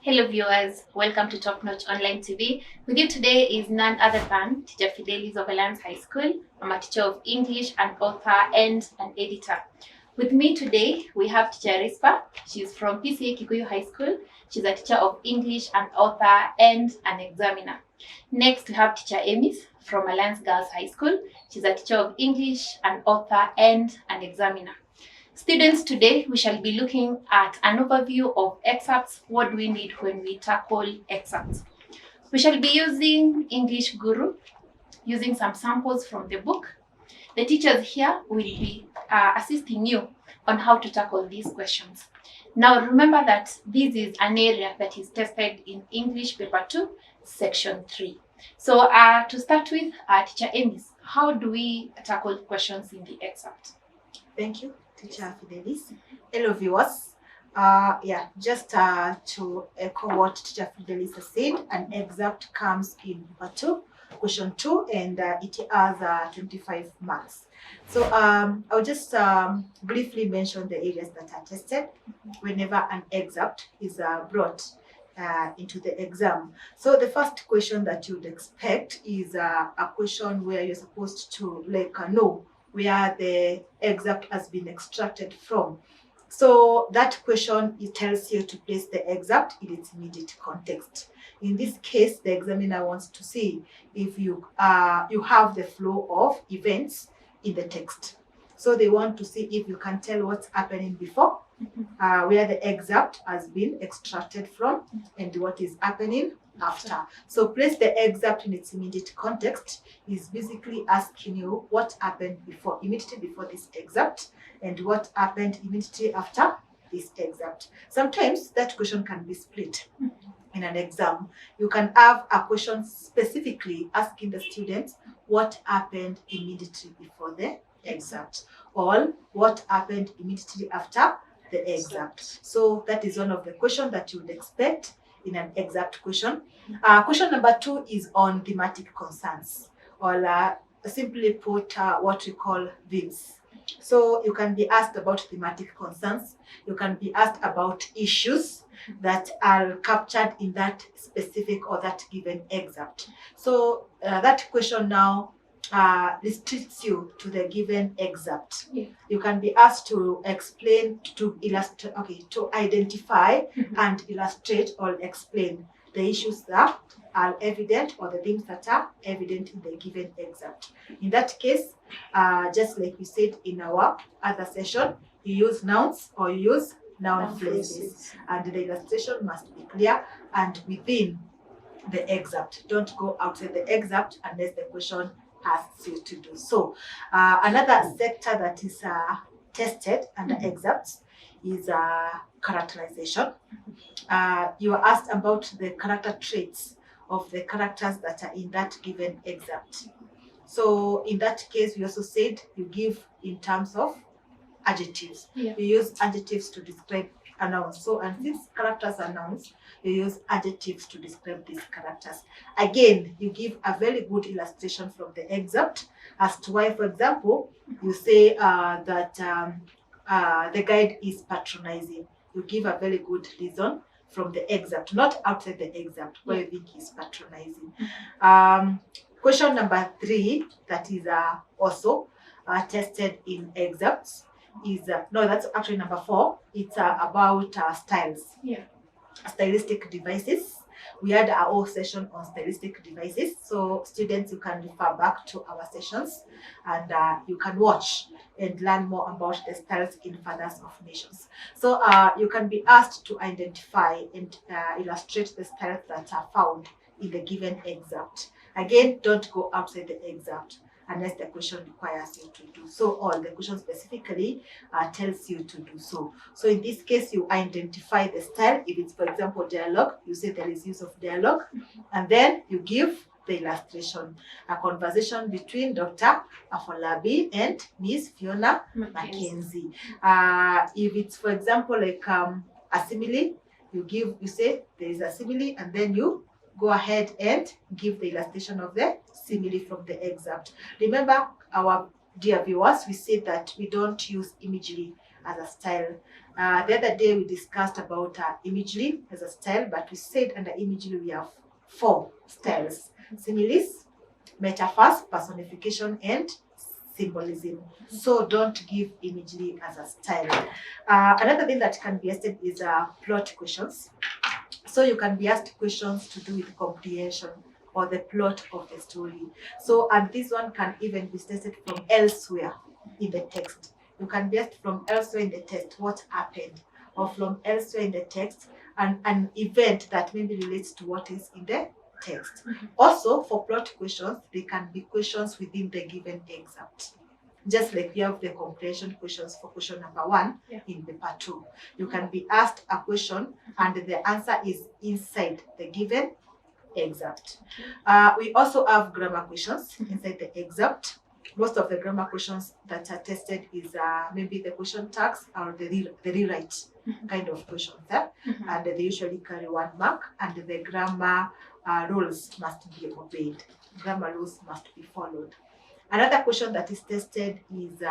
Hello viewers, welcome to Top Notch Online TV. With you today is none other than Teacher Fidelis of Alliance High School. I'm a teacher of English, an author and an editor. With me today we have teacher Risper. She's from PCA Kikuyu High School. She's a teacher of English, an author and an examiner. Next we have teacher Emis from Alliance Girls High School. She's a teacher of English, an author and an examiner. Students, today we shall be looking at an overview of excerpts. What do we need when we tackle excerpts? We shall be using English Guru, using some samples from the book. The teachers here will be assisting you on how to tackle these questions. Now remember that this is an area that is tested in English Paper 2, Section 3. So to start with, Teacher Emis, how do we tackle questions in the excerpt? Thank you, Teacher Fidelis. Hello, viewers. Just to echo what Teacher Fidelis has said, an excerpt comes in paper 2, question 2, and it has 25 marks. So I'll just briefly mention the areas that are tested whenever an excerpt is brought into the exam. So the first question that you would expect is a question where you're supposed to know where the excerpt has been extracted from. So that question, it tells you to place the excerpt in its immediate context. In this case, the examiner wants to see if you have the flow of events in the text. So they want to see if you can tell what's happening before, where the excerpt has been extracted from, and what is happening after. So place the excerpt in its immediate context is basically asking you what happened immediately before this excerpt, and what happened immediately after this excerpt. Sometimes that question can be split. In an exam, you can have a question specifically asking the students what happened immediately before the excerpt, or what happened immediately after the excerpt. So that is one of the questions that you would expect in an excerpt question. Question number 2 is on thematic concerns, or simply put, what we call themes. So you can be asked about thematic concerns. You can be asked about issues that are captured in that specific or that given excerpt. So that question now restricts you to the given excerpt. Yeah. You can be asked to explain, to illustrate, to identify and illustrate or explain the issues that are evident or the things that are evident in the given excerpt. In that case, just like we said in our other session, you use nouns or you use noun phrases, and the illustration must be clear and within the excerpt. Don't go outside the excerpt unless the question asks you to do so. Another sector that is tested under excerpts is characterization. You are asked about the character traits of the characters that are in that given excerpt. So in that case, we also said you give in terms of adjectives. Yeah. You use adjectives to describe a noun. So, and since characters are nouns, you use adjectives to describe these characters. Again, you give a very good illustration from the excerpt as to why, for example, you say that the guide is patronizing. You give a very good reason from the excerpt, not outside the excerpt, where you think he's patronizing. Question number 3, that is also tested in excerpts, is no, that's actually number 4. It's about styles. Yeah. Stylistic devices. We had our whole session on stylistic devices. So students, you can refer back to our sessions, and you can watch and learn more about the styles in Fathers of Nations. So you can be asked to identify and illustrate the styles that are found in the given excerpt. Again, don't go outside the excerpt unless the question requires you to do so, or the question specifically tells you to do so. So in this case, you identify the style. If it's, for example, dialogue, you say there is use of dialogue, and then you give the illustration, a conversation between Dr. Afolabi and Miss Fiona Mackenzie. If it's, for example, like a simile, you say there is a simile, and then you go ahead and give the illustration of the simile from the excerpt. Remember, our dear viewers, we said that we don't use imagery as a style. The other day we discussed about imagery as a style, but we said under imagery we have 4 styles: similes, metaphors, personification, and symbolism. So don't give imagery as a style. Another thing that can be asked is plot questions. So you can be asked questions to do with comprehension or the plot of the story. So, and this one can even be tested from elsewhere in the text. You can be asked from elsewhere in the text what happened, or from elsewhere in the text an event that maybe relates to what is in the text. Also, for plot questions, they can be questions within the given excerpt. Just like you have the comprehension questions for question number 1 in paper 2. You can be asked a question and the answer is inside the given excerpt. We also have grammar questions inside the excerpt. Most of the grammar questions that are tested is maybe the question tags or the rewrite kind of questions. And they usually carry 1 mark, and the grammar rules must be obeyed. Grammar rules must be followed. Another question that is tested is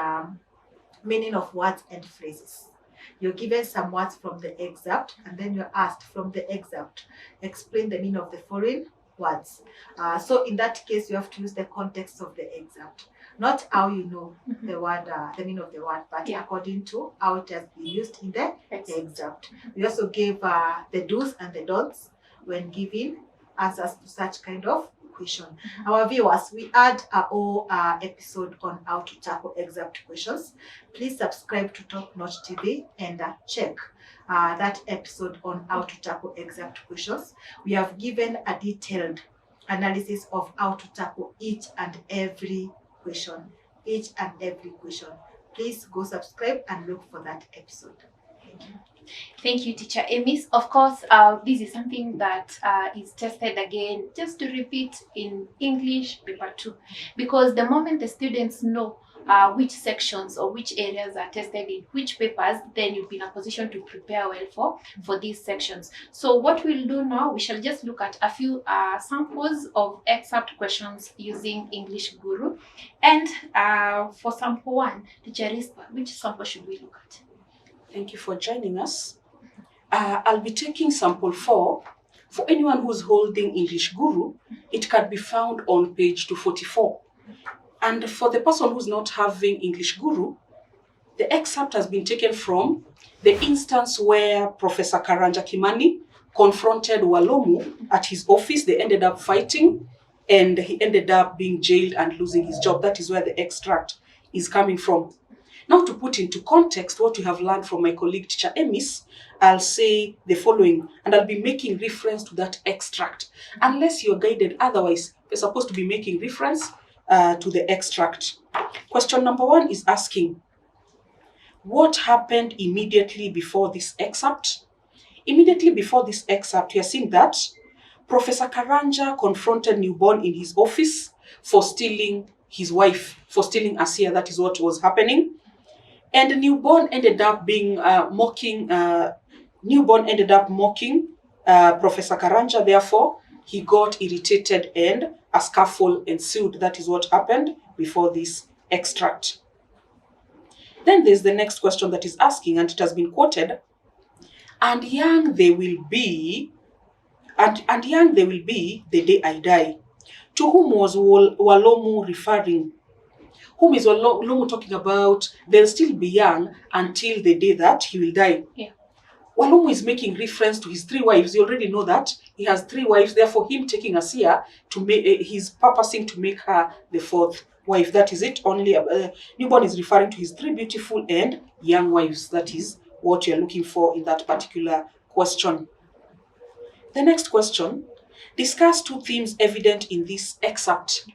meaning of words and phrases. You're given some words from the excerpt, and then you're asked from the excerpt, explain the meaning of the following words. So in that case, you have to use the context of the excerpt, not how you know the word, the meaning of the word, but according to how it has been used in the excerpt. We also gave the do's and the don'ts when giving answers to such kind of question. Our viewers, we had a whole episode on how to tackle excerpt questions. Please subscribe to Top Notch TV and check that episode on how to tackle excerpt questions. We have given a detailed analysis of how to tackle each and every question. Please go subscribe and look for that episode. Thank you. Thank you, Teacher Emis. Of course, this is something that is tested again, just to repeat, in English paper 2, because the moment the students know which sections or which areas are tested in which papers, then you'll be in a position to prepare well for these sections. So what we'll do now, we shall just look at a few samples of excerpt questions using English Guru. And for sample 1, Teacher Risper, which sample should we look at? Thank you for joining us. I'll be taking sample 4. For anyone who's holding English Guru, it can be found on page 244. And for the person who's not having English Guru, the excerpt has been taken from the instance where Professor Karanja Kimani confronted Walomu at his office. They ended up fighting and he ended up being jailed and losing his job. That is where the extract is coming from. Now, to put into context what you have learned from my colleague Teacher Emis, I'll say the following, and I'll be making reference to that extract. Unless you're guided otherwise, you're supposed to be making reference to the extract. Question number 1 is asking, what happened immediately before this excerpt? Immediately before this excerpt, we are seeing that Professor Karanja confronted Newborn in his office for stealing his wife, for stealing Asia. That is what was happening. And Newborn ended up being mocking Professor Karanja. Therefore, he got irritated and a scuffle ensued. That is what happened before this extract. Then there's the next question that is asking, and it has been quoted, and young they will be, and young they will be the day I die. To whom was Walomu referring? Whom is Walomu talking about? They'll still be young until the day that he will die. Yeah. Walomu is making reference to his 3 wives. You already know that he has 3 wives. Therefore, him taking Asia to make, he's purposing to make her the 4th wife. That is it. Only Newborn is referring to his 3 beautiful and young wives. That is what you're looking for in that particular question. The next question, discuss 2 themes evident in this excerpt.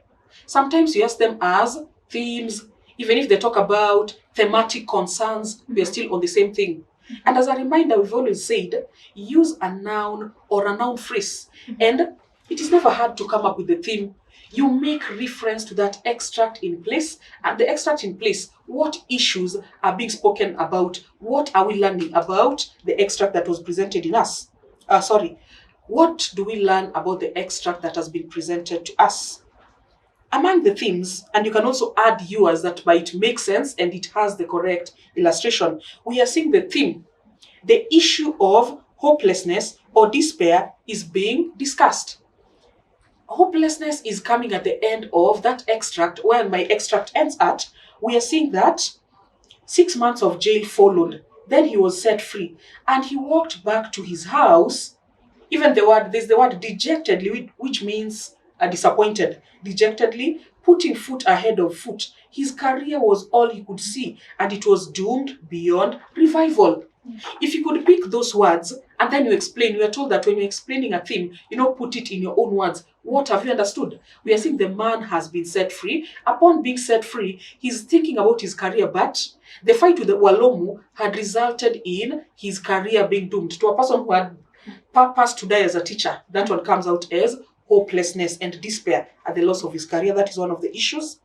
Sometimes you ask them as themes, even if they talk about thematic concerns, we are still on the same thing. And as a reminder, we've always said, use a noun or a noun phrase. And it is never hard to come up with the theme. You make reference to that extract in place, and the extract in place, what issues are being spoken about? What are we learning about the extract that was presented in us? What do we learn about the extract that has been presented to us? Among the themes, and you can also add yours that might make sense and it has the correct illustration, we are seeing the theme. The issue of hopelessness or despair is being discussed. Hopelessness is coming at the end of that extract. Where my extract ends at, we are seeing that 6 months of jail followed. Then he was set free and he walked back to his house. Even there's the word dejectedly, which means disappointed. Dejectedly, putting foot ahead of foot. His career was all he could see and it was doomed beyond revival. If you could pick those words and then you explain, we are told that when you're explaining a theme, put it in your own words. What have you understood? We are saying the man has been set free. Upon being set free, he's thinking about his career, but the fight with the Walomu had resulted in his career being doomed. To a person who had purpose to die as a teacher, that one comes out as hopelessness and despair at the loss of his career. That is one of the issues.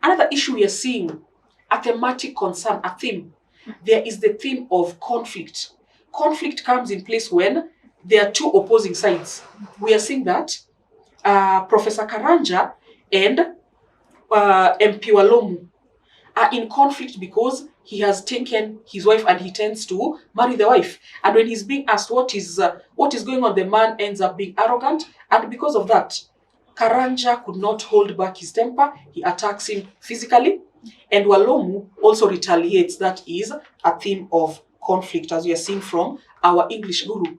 Another issue we are seeing, a thematic concern, a theme. There is the theme of conflict. Conflict comes in place when there are two opposing sides. We are seeing that Professor Karanja and MP Walomu are in conflict because he has taken his wife and he tends to marry the wife. And when he's being asked what is going on, the man ends up being arrogant. And because of that, Karanja could not hold back his temper. He attacks him physically. And Walomu also retaliates. That is a theme of conflict, as we are seeing from our English guru.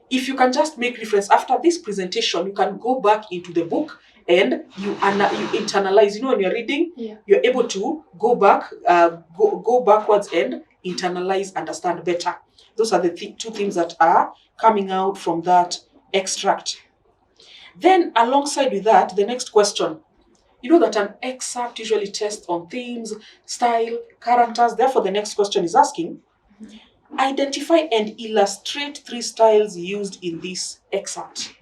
If you can just make reference after this presentation, you can go back into the book and you internalize. When you're reading, you're able to go back, go backwards and internalize, understand better. Those are the two things that are coming out from that extract. Then alongside with that, the next question. You know that an excerpt usually tests on themes, style, characters. Therefore, the next question is asking, identify and illustrate 3 styles used in this excerpt.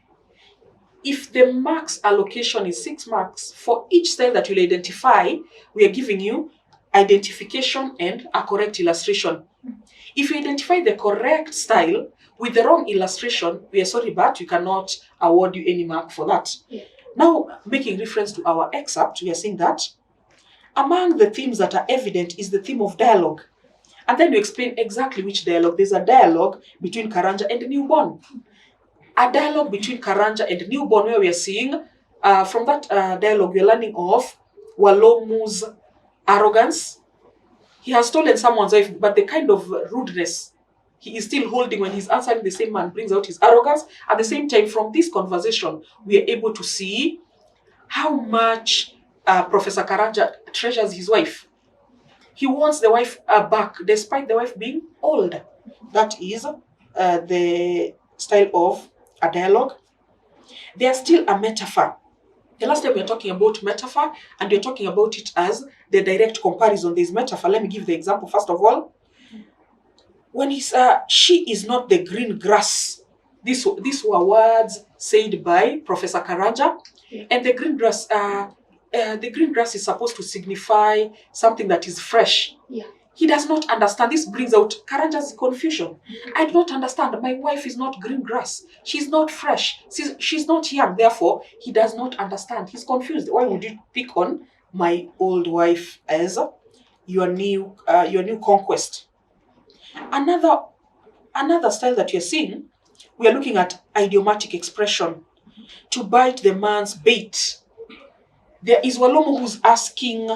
If the marks allocation is 6 marks, for each style that you'll identify, we are giving you identification and a correct illustration. If you identify the correct style with the wrong illustration, we are sorry, but we cannot award you any mark for that. Now, making reference to our excerpt, we are saying that among the themes that are evident is the theme of dialogue. And then you explain exactly which dialogue. There's a dialogue between Karanja and newborn. A dialogue between Karanja and newborn where we are seeing, from that dialogue, we are learning of Walomu's arrogance. He has stolen someone's wife, but the kind of rudeness he is still holding when he's answering the same man brings out his arrogance. At the same time, from this conversation, we are able to see how much Professor Karanja treasures his wife. He wants the wife back, despite the wife being old. That is the style of a dialogue. There's still a metaphor. The last time we were talking about metaphor, and we're talking about it as the direct comparison. There's metaphor. Let me give the example first of all. When he's she is not the green grass. These were words said by Professor Karanja, and the green grass is supposed to signify something that is fresh. He does not understand. This brings out Karanja's confusion. I do not understand. My wife is not green grass. She's not fresh. She's not young. Therefore, he does not understand. He's confused. Why would you pick on my old wife as your new conquest? Another style that you're seeing, we are looking at idiomatic expression. To bite the man's bait. There is Walomu who's asking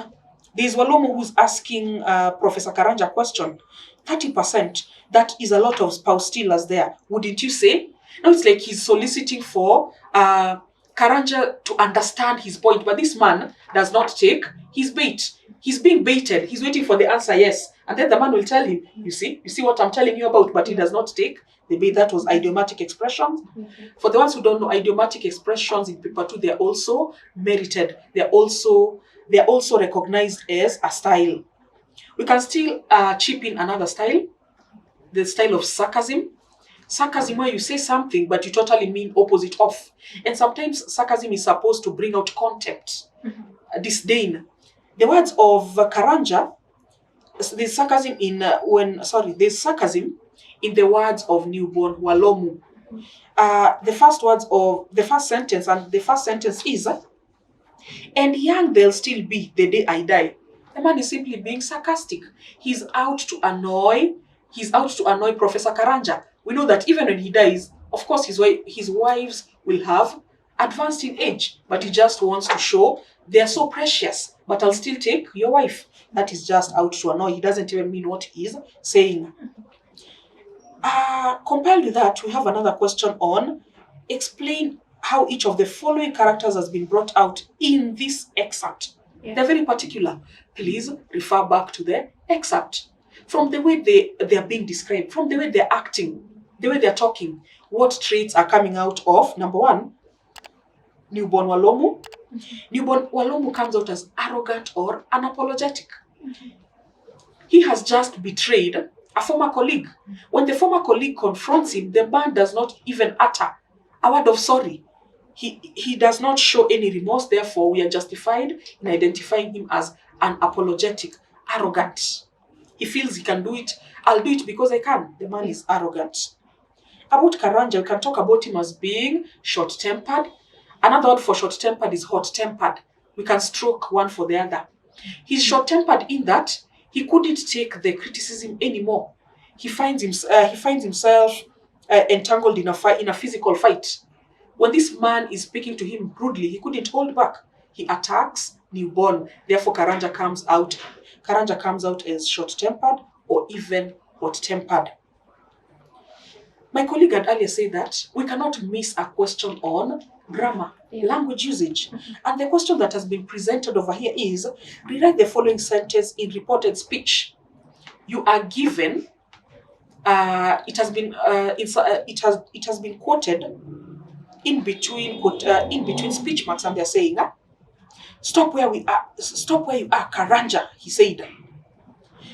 Professor Karanja a question. 30%. That is a lot of spouse stealers there. Wouldn't you say? Now it's like he's soliciting for Karanja to understand his point, but this man does not take his bait. He's being baited. He's waiting for the answer, yes. And then the man will tell him, you see what I'm telling you about, but he does not take the bait. That was idiomatic expressions. For the ones who don't know, idiomatic expressions in paper 2, they're also merited. They're also recognized as a style. We can still chip in another style, the style of sarcasm. Sarcasm where you say something but you totally mean opposite of. And sometimes sarcasm is supposed to bring out contempt, disdain. The words of Karanja, there's sarcasm in the words of newborn Walomu. The first sentence is And young they'll still be the day I die. The man is simply being sarcastic. He's out to annoy Professor Karanja. We know that even when he dies, of course his wives will have advanced in age, but he just wants to show they are so precious, but I'll still take your wife. That is just out to annoy. He doesn't even mean what he's saying. Compiled with that, we have another question on explain how each of the following characters has been brought out in this excerpt. Yeah. They're very particular. Please refer back to the excerpt. From the way they are being described, from the way they're acting, the way they're talking, what traits are coming out of, number one, newborn Walomu. Newborn Walomu comes out as arrogant or unapologetic. He has just betrayed a former colleague. When the former colleague confronts him, the man does not even utter a word of sorry. He does not show any remorse. Therefore, we are justified in identifying him as unapologetic, arrogant. He feels he can do it. I'll do it because I can. The man is arrogant. About Karanja, we can talk about him as being short-tempered. Another word for short-tempered is hot-tempered. We can stroke one for the other. He's short-tempered in that he couldn't take the criticism anymore. He finds himself entangled in a physical fight. When this man is speaking to him rudely, he couldn't hold back. He attacks newborn. Therefore, Karanja comes out as short-tempered or even hot-tempered. My colleague had earlier said that we cannot miss a question on grammar, language usage. And the question that has been presented over here is, rewrite the following sentence in reported speech. You are given, it has been quoted in between speech marks, and they're saying, stop where you are, Karanja, he said.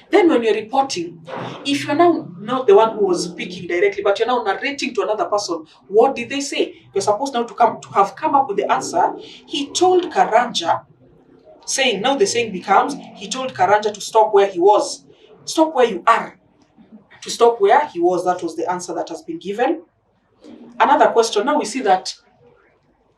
Then when you're reporting, if you're now not the one who was speaking directly, but you're now narrating to another person, what did they say? You're supposed now to have come up with the answer. He told Karanja, now the saying becomes, he told Karanja to stop where he was. Stop where you are. To stop where he was, that was the answer that has been given. Another question, now we see that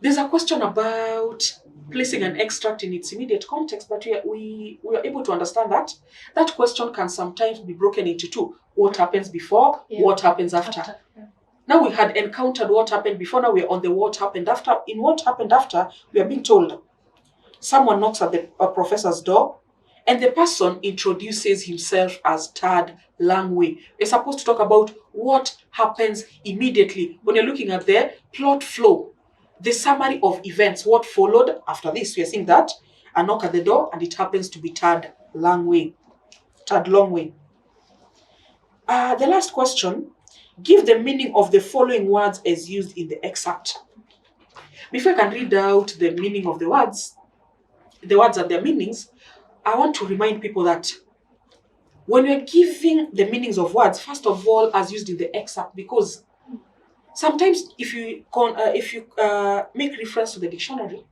there's a question about placing an extract in its immediate context, but we are able to understand that that question can sometimes be broken into two. What happens before, what happens after. Now we had encountered what happened before, now we're on the what happened after. In what happened after, we are being told someone knocks at the professor's door and the person introduces himself as Tad Langway. We're supposed to talk about what happens immediately. When you're looking at the plot flow, the summary of events, what followed after this, we are seeing that a knock at the door and it happens to be Tad Langway. The last question, give the meaning of the following words as used in the excerpt. Before I can read out the meaning of the words and their meanings, I want to remind people that when you're giving the meanings of words, first of all, as used in the excerpt, because sometimes if you make reference to the dictionary,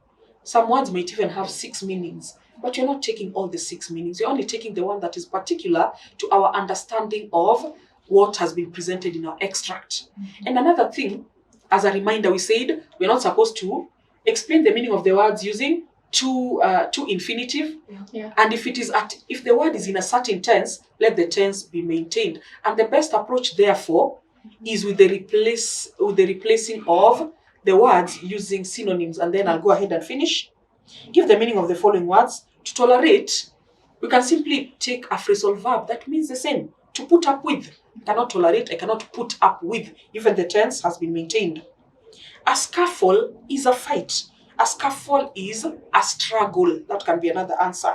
some words might even have 6 meanings, but you're not taking all the 6 meanings. You're only taking the one that is particular to our understanding of what has been presented in our extract. And another thing, as a reminder, we said we're not supposed to explain the meaning of the words using to infinitive. And if the word is in a certain tense, let the tense be maintained. And the best approach, therefore, is with the replacing of the words using synonyms. And then I'll go ahead and finish. Give the meaning of the following words. To tolerate, we can simply take a phrasal verb that means the same. To put up with. I cannot tolerate, I cannot put up with. Even the tense has been maintained. A scuffle is a fight. A scuffle is a struggle. That can be another answer.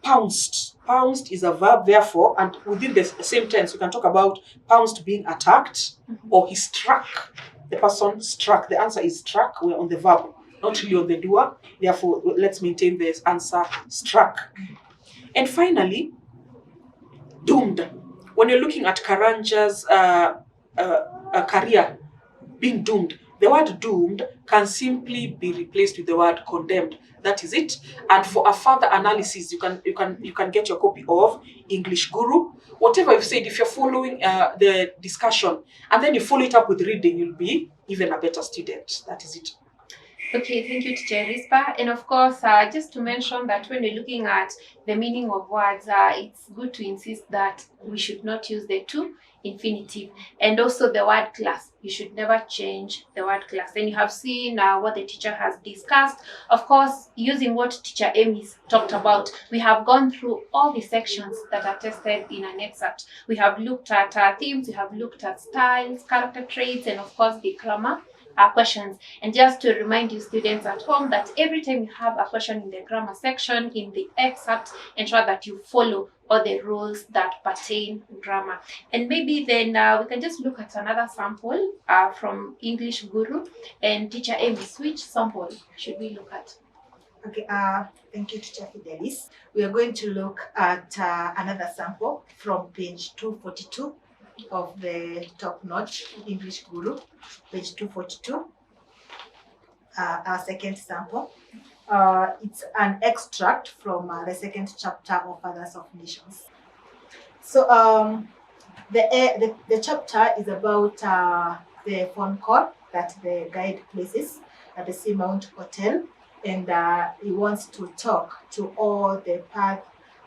Pounced. Pounced is a verb, therefore, and within the same tense, we can talk about pounced being attacked, or he struck. The person struck. The answer is struck. We're on the verb, not really on the doer. Therefore, let's maintain this answer, struck. And finally, doomed. When you're looking at Karanja's career being doomed, the word doomed can simply be replaced with the word condemned. That is it. And for a further analysis, you can get your copy of English Guru. Whatever you've said, if you're following the discussion and then you follow it up with reading, you'll be even a better student. That is it. Okay, thank you, Teacher Risper. And of course, just to mention that when you're looking at the meaning of words, it's good to insist that we should not use the to infinitive. And also the word class. You should never change the word class. And you have seen what the teacher has discussed. Of course, using what Teacher Emis talked about, we have gone through all the sections that are tested in an excerpt. We have looked at themes, we have looked at styles, character traits, and of course the grammar questions. And just to remind you students at home that every time you have a question in the grammar section, in the excerpt, ensure that you follow all the rules that pertain grammar. And maybe then we can just look at another sample from English Guru. And Teacher Emis, which sample should we look at? Okay, thank you, Teacher Fidelis. We are going to look at another sample from page 242 of the top-notch English Guru, page 242, our second sample. It's an extract from the second chapter of Fathers of Nations. So the chapter is about the phone call that the guide places at the Seamount Hotel, and he wants to talk to all the Path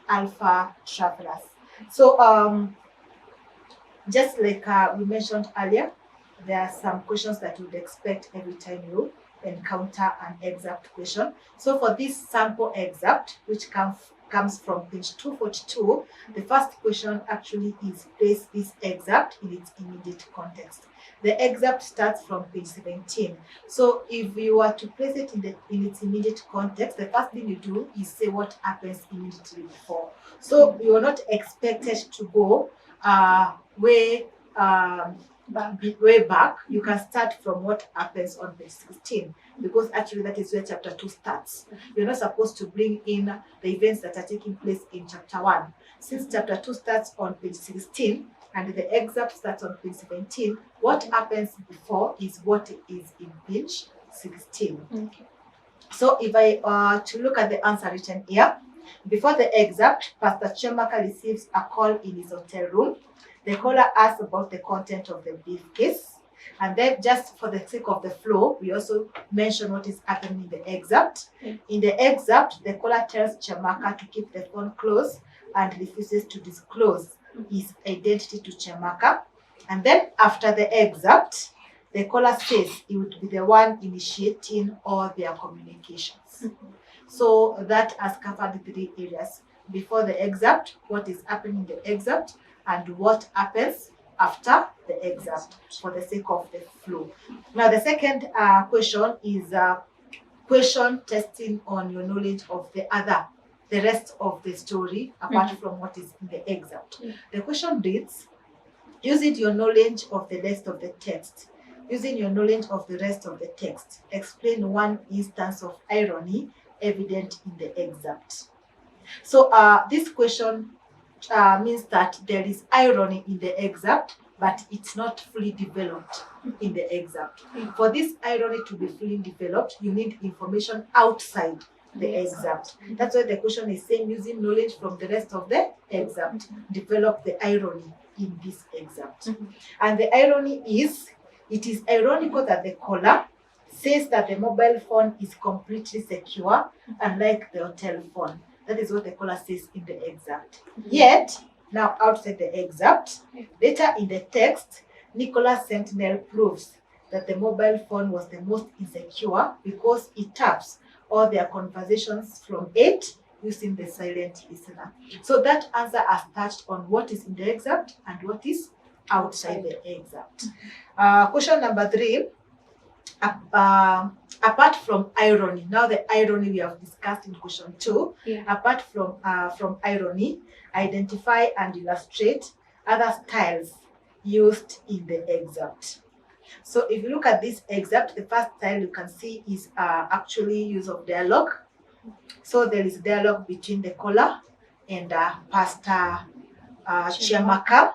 Alpha travelers. So just like we mentioned earlier, there are some questions that you would expect every time you encounter an excerpt question. So for this sample excerpt, which comes from page 242, the first question actually is place this excerpt in its immediate context. The excerpt starts from page 17. So if you were to place it in its immediate context, the first thing you do is say what happens immediately before. So you are not expected to go way back. You can start from what happens on page 16, because actually that is where chapter 2 starts. You're not supposed to bring in the events that are taking place in chapter 1. Since chapter 2 starts on page 16 and the excerpt starts on page 17, what happens before is what is in page 16. Okay. So if I to look at the answer written here, before the excerpt, Pastor Chemaka receives a call in his hotel room. The caller asks about the content of the briefcase. And then just for the sake of the flow, we also mention what is happening in the excerpt. In the excerpt, the caller tells Chemaka to keep the phone close and refuses to disclose his identity to Chemaka. And then after the excerpt, the caller says he would be the one initiating all their communications. So that has covered 3 areas. Before the excerpt, what is happening in the excerpt, and what happens after the excerpt, for the sake of the flow. Now, the second question is a question testing on your knowledge of the rest of the story, apart from what is in the excerpt. The question reads, using your knowledge of the rest of the text, explain one instance of irony evident in the excerpt. So this question means that there is irony in the excerpt, but it's not fully developed in the excerpt. For this irony to be fully developed, you need information outside the excerpt. That's why the question is saying, using knowledge from the rest of the excerpt, develop the irony in this excerpt. And the irony is, it is ironical that the caller says that the mobile phone is completely secure, unlike the hotel phone. That is what the caller says in the excerpt. Yet, now outside the excerpt, later in the text, Nicholas Sentinel proves that the mobile phone was the most insecure because it taps all their conversations from 8 using the silent listener. So that answer has touched on what is in the excerpt and what is outside the excerpt. Question number 3. Apart from irony, now the irony we have discussed in question 2, apart from irony, identify and illustrate other styles used in the excerpt. So if you look at this excerpt, the first style you can see is actually use of dialogue. So there is dialogue between the caller and Pastor Chemaka.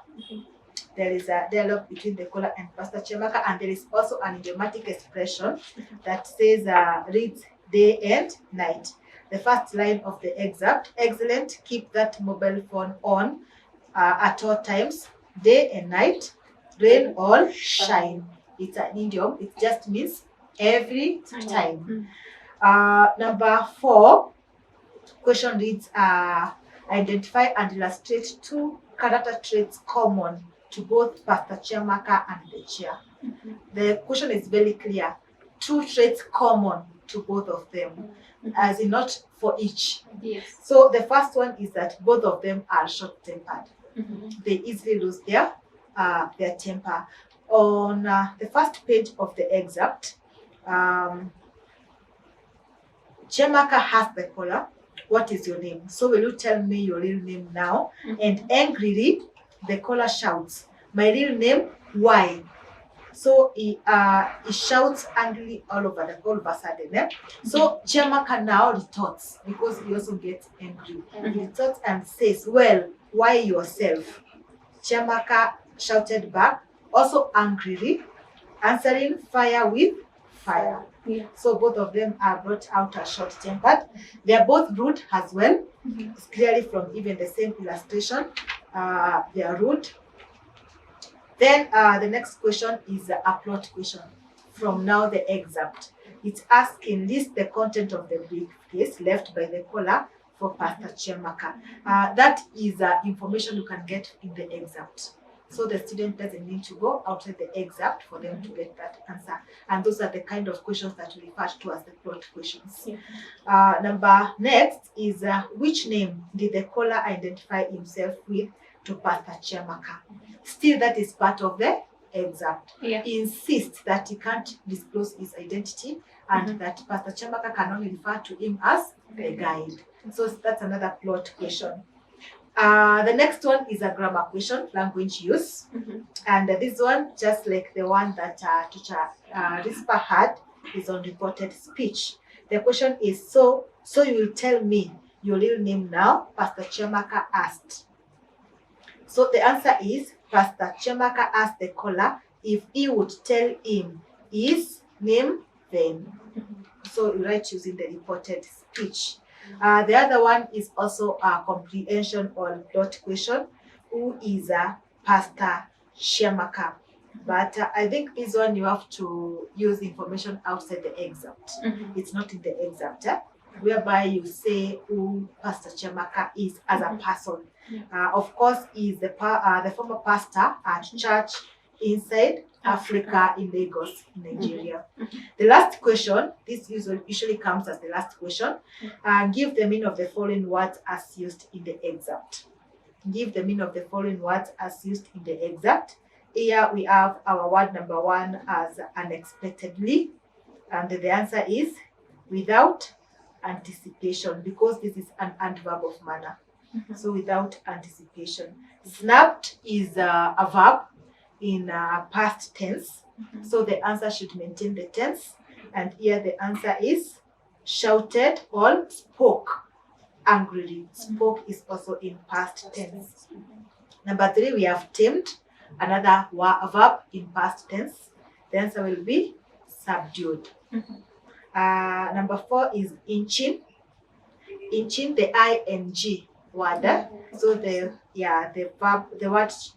There is a dialogue between the caller and Pastor Chemaka, and there is also an idiomatic expression that says reads day and night. The first line of the excerpt, excellent, keep that mobile phone on at all times, day and night, rain or shine. It's an idiom, it just means every time. Mm. Number 4, question reads, identify and illustrate 2 character traits common to both Pastor Chiamaka and the chair. Mhm. The question is very clear. 2 traits common to both of them, as in not for each. Yes. So the first one is that both of them are short-tempered. Mhm. They easily lose their temper. On the first page of the excerpt, Chiamaka has the caller, what is your name? So will you tell me your real name now? Mhm. And angrily, the caller shouts, my real name, why? So he shouts angrily all of a sudden. Eh? So Chiamaka now retorts, because he also gets angry. He retorts and says, well, why yourself? Chiamaka shouted back, also angrily, answering fire with fire. Yeah. So both of them are brought out as short-tempered. They are both rude as well. Mhm. It's clearly from even the same illustration. They are rude. Then the next question is a plot question. From now the excerpt. It's asking, list the content of the briefcase left by the caller for Pastor Chiamaka. That is information you can get in the excerpt. So the student doesn't need to go outside the excerpt for them to get that answer. And those are the kind of questions that we refer to as the plot questions. Yeah. Number next is which name did the caller identify himself with to Pastor Chiamaka? Still, that is part of the excerpt. Yeah. He insists that he can't disclose his identity and Mhm. that Pastor Chiamaka can only refer to him as the guide. So that's another plot question. The next one is a grammar question, language use. Mhm. And this one, just like the one that teacher Risper had, is on reported speech. The question is, so you will tell me your real name now? Pastor Chiamaka asked. So the answer is, Pastor Chiamaka asked the caller if he would tell him his name then. So you write using the reported speech. The other one is also a comprehension or plot question. Who is Pastor Chiamaka? But I think this one you have to use information outside the excerpt. Mhm. It's not in the excerpt, whereby you say who Pastor Chiamaka is as a person. Of course, he is the former pastor at church inside Africa in Lagos, Nigeria. The last question, this usually comes as the last question. Give the meaning of the following words as used in the excerpt. Give the meaning of the following words as used in the excerpt. Here we have our word number 1 as unexpectedly, and the answer is without anticipation, because this is an adverb of manner. So without anticipation. Snapped is a verb in past tense. So the answer should maintain the tense. And here the answer is shouted or spoke angrily. Spoke is also in past tense. Number 3, we have tamed, another verb in past tense. The answer will be subdued. Number 4 is inching. Inching, the ing word. So the verb,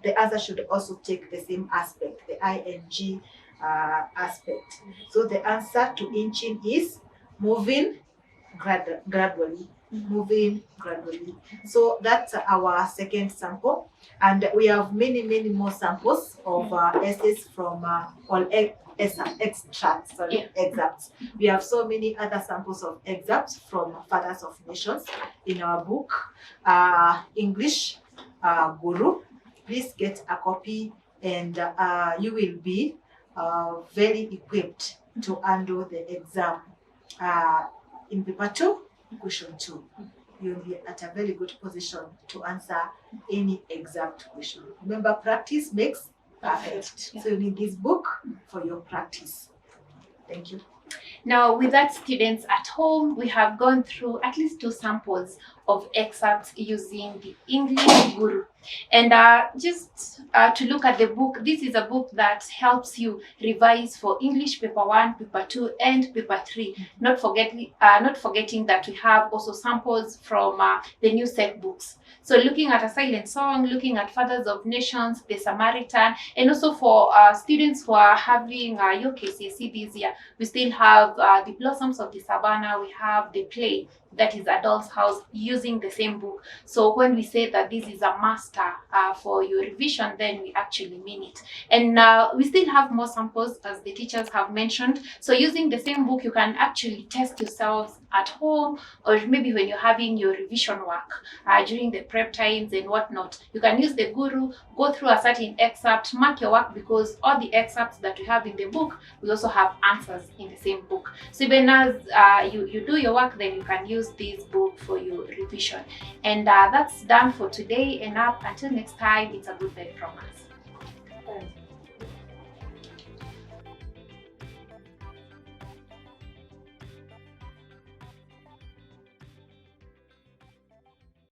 the answer should also take the same aspect, the ing aspect. So the answer to inching is moving gradually. Moving gradually. So that's our second sample, and we have many more samples of essays from excerpts. We have so many other samples of excerpts from Fathers of Nations in our book, English Guru. Please get a copy, and you will be very equipped to handle the exam. In paper 2, question 2. You'll be at a very good position to answer any exact question. Remember, practice makes perfect. So you need this book for your practice. Thank you. Now, with that, students at home, we have gone through at least 2 samples of excerpts using the English Guru. And just to look at the book, this is a book that helps you revise for English paper 1, paper 2, and paper 3. Not forgetting that we have also samples from the new set books. So looking at A Silent Song, looking at Fathers of Nations, The Samaritan, and also for students who are having your KCSE this year, we still have The Blossoms of the Savannah, we have the play that is Adult's House, using the same book. So when we say that this is a master for your revision, then we actually mean it. And we still have more samples, as the teachers have mentioned. So using the same book, you can actually test yourselves at home, or maybe when you're having your revision work during the prep times and whatnot. You can use the Guru, go through a certain excerpt, mark your work, because all the excerpts that we have in the book, we also have answers in the same book. So even as you do your work, then you can use this book for your revision. And that's done for today, and up until next time, it's a good day from us.